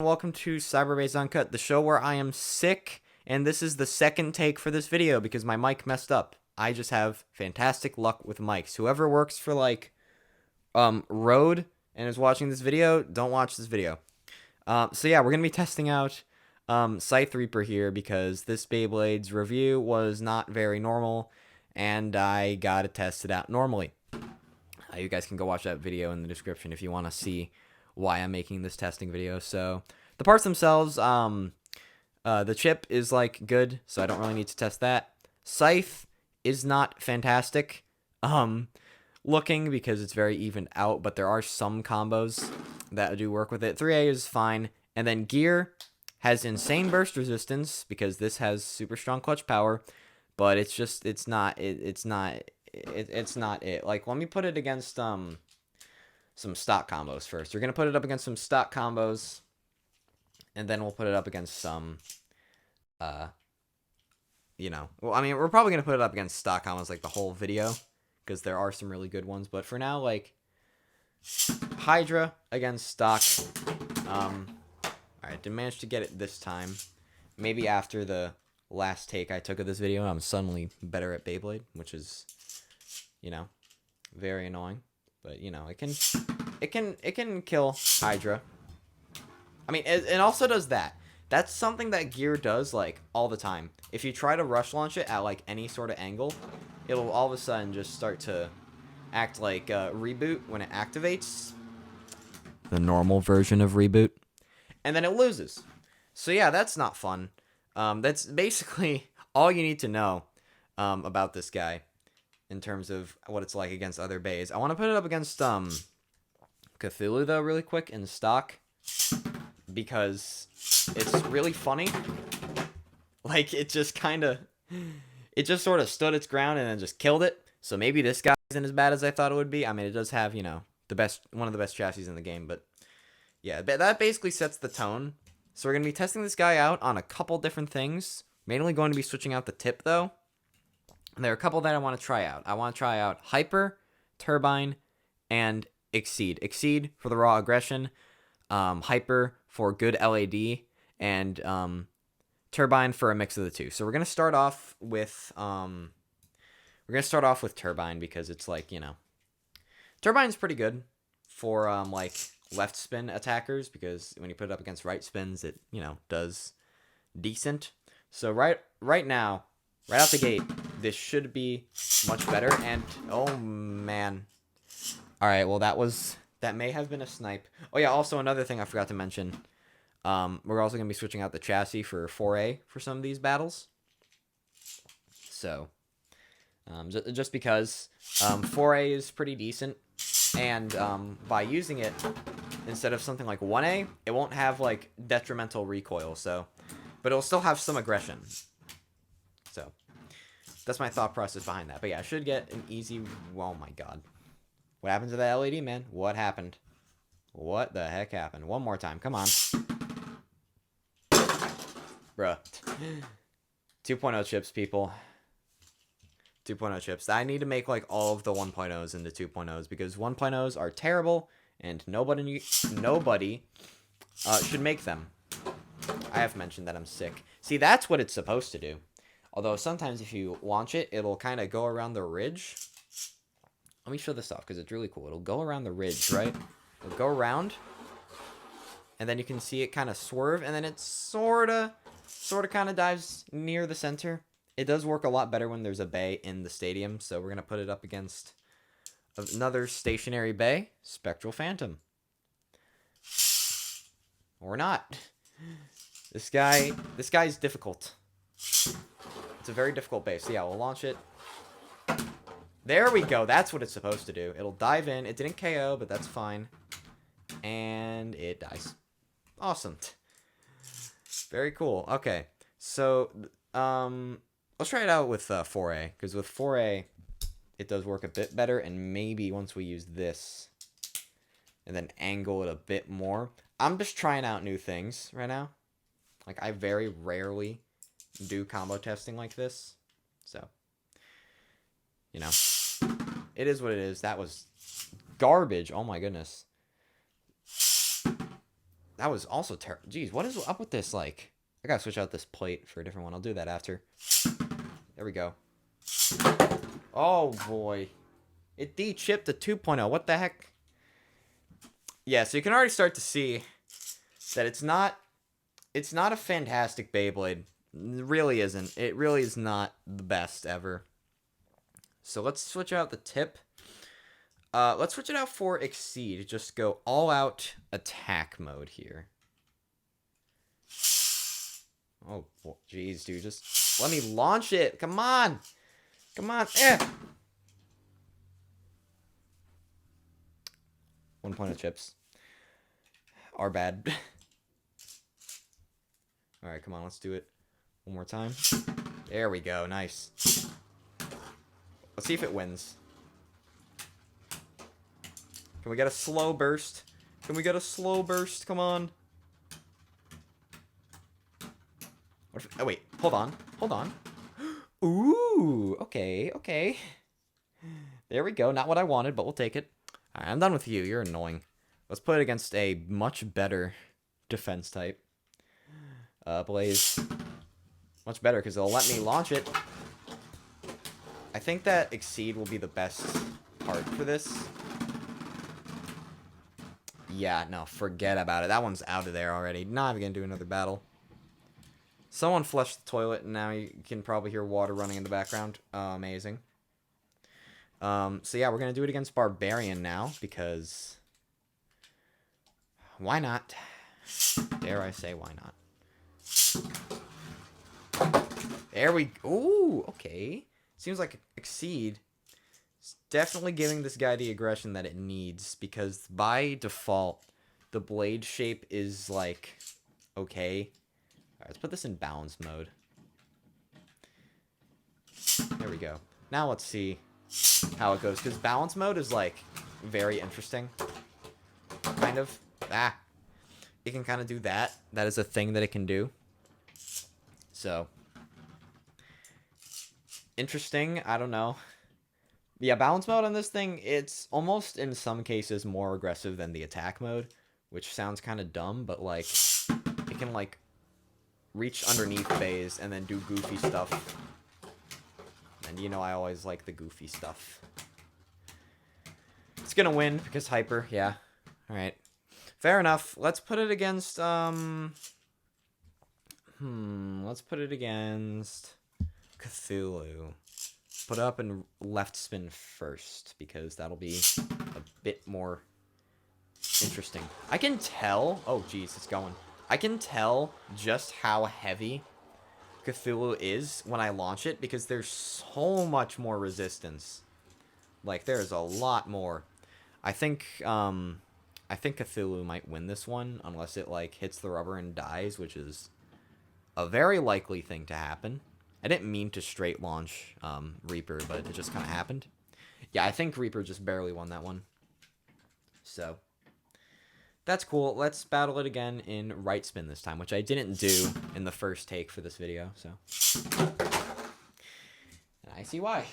Welcome to Cyberbeyz Uncut, the show where I am sick, and this is the second take for this video because my mic messed up. I just have fantastic luck with mics. Whoever works for Rode and is watching this video, don't watch this video. So yeah, we're gonna be testing out SCYTHE REAPER here because this Beyblade's review was not very normal, and I gotta test it out normally. You guys can go watch that video in the description if you want to see why I'm making this testing video. So the parts themselves, the chip is like good, so I don't really need to test that. SCYTHE is not fantastic looking because it's very evened out, but there are some combos that do work with it. 3A is fine, and then gear has insane burst resistance because this has super strong clutch power, but it's not it. Like, let me put it against some stock combos first. We're gonna put it up against some stock combos, and then we'll put it up against some well, I mean, we're probably gonna put it up against stock combos like the whole video because there are some really good ones, but for now, like, Hydra against stock. Alright, didn't manage to get it this time. Maybe after the last take I took of this video, I'm suddenly better at Beyblade, which is, very annoying. But it can kill Hydra. I mean, it also does that. That's something that gear does like all the time. If you try to rush launch it at like any sort of angle, it'll all of a sudden just start to act like reboot when it activates. The normal version of reboot. And then it loses. So yeah, that's not fun. That's basically all you need to know about this guy in terms of what it's like against other bays. I want to put it up against Cthulhu though really quick in stock because it's really funny. Like, it just sort of stood its ground and then just killed it. So maybe this guy isn't as bad as I thought it would be. I mean, it does have, one of the best chassis in the game, but yeah, that basically sets the tone. So we're going to be testing this guy out on a couple different things. Mainly going to be switching out the tip, though. And there are a couple that I want to try out. I want to try out Hyper, Turbine, and Exceed. Exceed for the raw aggression, Hyper for good LAD, and Turbine for a mix of the two. So we're going to start off with Turbine because it's like, Turbine's pretty good for like left spin attackers because when you put it up against right spins, it, does decent. So right now, right out the gate, this should be much better. And oh man. All right, well that may have been a snipe. Oh yeah, also another thing I forgot to mention. We're also going to be switching out the chassis for 4A for some of these battles. So just because 4A is pretty decent, and by using it instead of something like 1A, it won't have like detrimental recoil, but it'll still have some aggression. So that's my thought process behind that. But yeah, I should get an easy... Oh my god. What happened to the LED, man? What happened? What the heck happened? One more time. Come on. Bruh. 2.0 chips, people. 2.0 chips. I need to make like all of the 1.0s into 2.0s because 1.0s are terrible and nobody should make them. I have mentioned that I'm sick. See, that's what it's supposed to do. Although sometimes if you launch it, it'll kind of go around the ridge. Let me show this off because it's really cool. It'll go around the ridge, right? It'll go around, and then you can see it kind of swerve, and then it sort of kind of dives near the center. It does work a lot better when there's a bay in the stadium, so we're going to put it up against another stationary bay, Spectral Phantom. Or not. This guy's difficult. It's a very difficult base. So yeah, we'll launch it. There we go. That's what it's supposed to do. It'll dive in. It didn't KO, but that's fine. And it dies. Awesome. Very cool. Okay. So, let's try it out with 4A. Because with 4A, it does work a bit better. And maybe once we use this and then angle it a bit more. I'm just trying out new things right now. Like, I very rarely do combo testing like this. So, it is what it is. That was garbage. Oh my goodness. That was also terrible. Jeez, what is up with this? Like, I gotta switch out this plate for a different one. I'll do that after. There we go. Oh, boy. It de-chipped to 2.0. What the heck? Yeah, so you can already start to see that it's not a fantastic Beyblade. It really isn't. It really is not the best ever. So let's switch out the tip. Let's switch it out for Exceed. Just go all-out attack mode here. Oh, jeez, dude. Just let me launch it. Come on. Come on. 1 point of chips. Are bad. Alright, come on. Let's do it one more time. There we go. Nice. Let's see if it wins. Can we get a slow burst? Can we get a slow burst? Come on. What if, oh, wait. Hold on. Hold on. Ooh. Okay. Okay. There we go. Not what I wanted, but we'll take it. Alright, I'm done with you. You're annoying. Let's put it against a much better defense type. Blaze. Much better, because it'll let me launch it. I think that Exceed will be the best part for this. Yeah, no, forget about it. That one's out of there already. Not even gonna do another battle. Someone flushed the toilet, and now you can probably hear water running in the background. Amazing. So yeah, we're gonna do it against Barbarian now, because why not? Dare I say why not? There we go. Ooh, okay. Seems like Exceed is definitely giving this guy the aggression that it needs, because by default, the blade shape is, like, okay. Alright, let's put this in balance mode. There we go. Now let's see how it goes, because balance mode is, like, very interesting. Kind of. It can kind of do that. That is a thing that it can do. So, interesting. I don't know. Yeah, balance mode on this thing, it's almost in some cases more aggressive than the attack mode, which sounds kind of dumb, but like it can like reach underneath Beyz and then do goofy stuff. And you know I always like the goofy stuff. It's gonna win because hyper, yeah. Alright. Fair enough. Let's put it against let's put it against Cthulhu. Put it up in left spin first, because that'll be a bit more interesting. I can tell... Oh, jeez, it's going. I can tell just how heavy Cthulhu is when I launch it, because there's so much more resistance. Like, there's a lot more. I think Cthulhu might win this one, unless it, like, hits the rubber and dies, which is a very likely thing to happen. I didn't mean to straight launch Reaper, but it just kind of happened. Yeah, I think Reaper just barely won that one. So, that's cool. Let's battle it again in right spin this time, which I didn't do in the first take for this video, so. And I see why.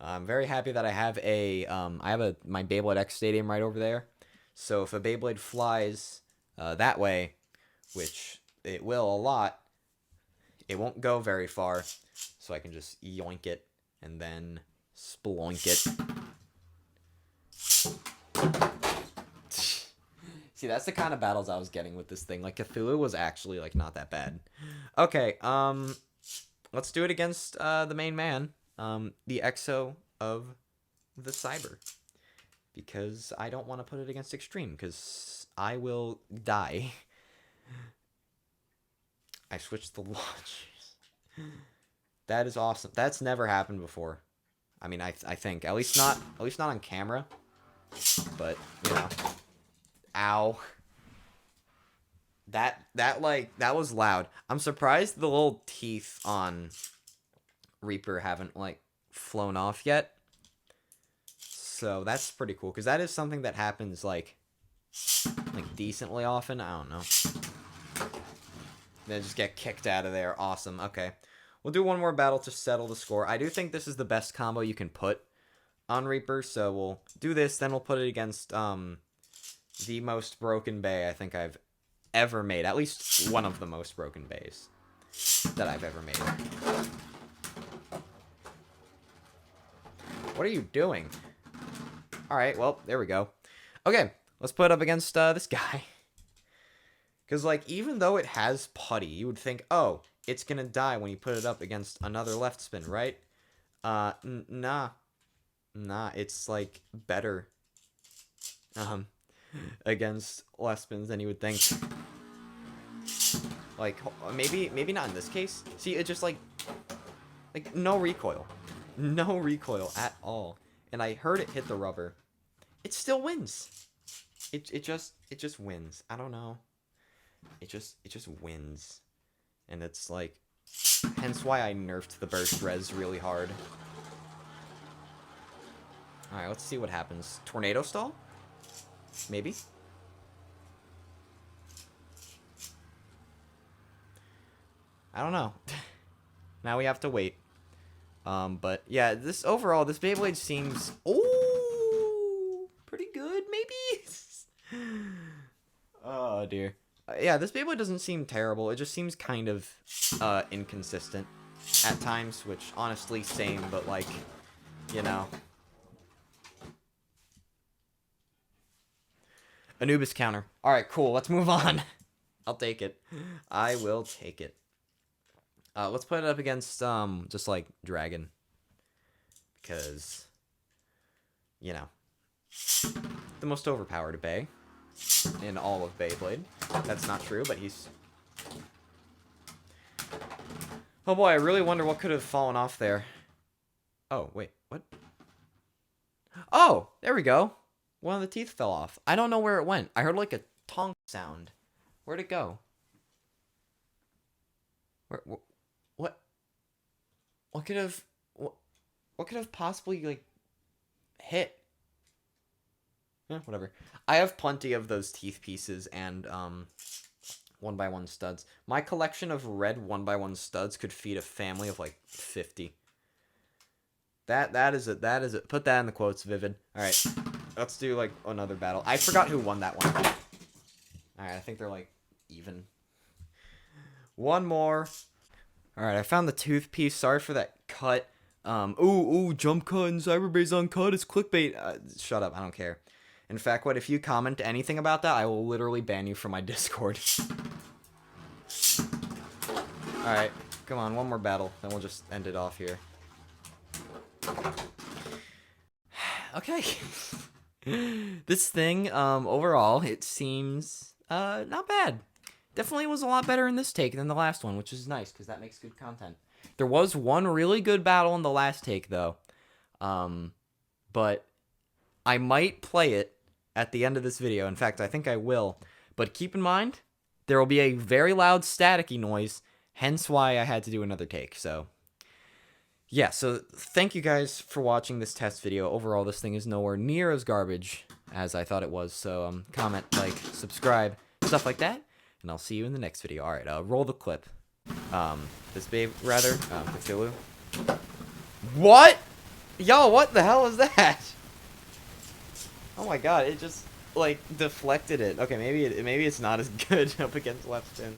I'm very happy that I have my Beyblade X Stadium right over there. So if a Beyblade flies that way, which it will a lot, it won't go very far, so I can just yoink it and then sploink it. See, that's the kind of battles I was getting with this thing. Like, Cthulhu was actually, like, not that bad. Okay, let's do it against the main man, the EXO of the Cyber. Because I don't want to put it against Extreme, because I will die. I switched the launchers. That is awesome. That's never happened before. I mean, I think at least not on camera. But you know, ow. That was loud. I'm surprised the little teeth on Reaper haven't like flown off yet. So that's pretty cool, because that is something that happens like decently often. I don't know. Then just get kicked out of there. Awesome. Okay. We'll do one more battle to settle the score. I do think this is the best combo you can put on Reaper, so we'll do this, then we'll put it against the most broken bay I think I've ever made. At least one of the most broken bays that I've ever made. What are you doing? Alright, well, there we go. Okay, let's put it up against this guy. Because, like, even though it has putty, you would think, oh, it's gonna die when you put it up against another left spin, right? Nah. Nah, it's, like, better against left spins than you would think. Like, maybe not in this case. See, it just, like, no recoil. No recoil at all. And I heard it hit the rubber. It still wins. It just wins. I don't know. It just wins. And it's like, hence why I nerfed the burst res really hard. Alright, let's see what happens. Tornado stall? Maybe? I don't know. Now we have to wait. But yeah, this overall, this Beyblade seems pretty good, maybe? Oh dear. Yeah, this Beyblade doesn't seem terrible. It just seems kind of inconsistent at times, which honestly same, but like, you know. Anubis counter. Alright, cool. Let's move on. I'll take it. I will take it. Let's put it up against, just like Dragon. Because, you know, the most overpowered Bay in all of Beyblade. That's not true, but he's... Oh boy, I really wonder what could have fallen off there. Oh, wait, what? Oh, there we go. One of the teeth fell off. I don't know where it went. I heard like a tonk sound. Where'd it go? What could have possibly like hit? Yeah, whatever. I have plenty of those teeth pieces and 1x1 studs. My collection of red 1x1 studs could feed a family of like 50. That is it. Put that in the quotes, Vivid. All right, let's do like another battle. I forgot who won that one. All right, I think they're like even. One more. All right, I found the tooth piece. Sorry for that cut. Jump cut and Cyberbeyz Uncut is clickbait. Shut up, I don't care. In fact, if you comment anything about that, I will literally ban you from my Discord. All right, come on, one more battle, then we'll just end it off here. Okay. This thing, overall, it seems not bad. Definitely was a lot better in this take than the last one, which is nice, because that makes good content. There was one really good battle in the last take, though. But I might play it at the end of this video. In fact, I think I will. But keep in mind, there will be a very loud staticky noise, hence why I had to do another take. So, yeah, so thank you guys for watching this test video. Overall, this thing is nowhere near as garbage as I thought it was. So, comment, like, subscribe, stuff like that. And I'll see you in the next video. Alright, roll the clip. This babe, rather, Cthulhu. What? Yo, what the hell is that? Oh my god, it just, like, deflected it. Okay, maybe it's not as good up against left spin.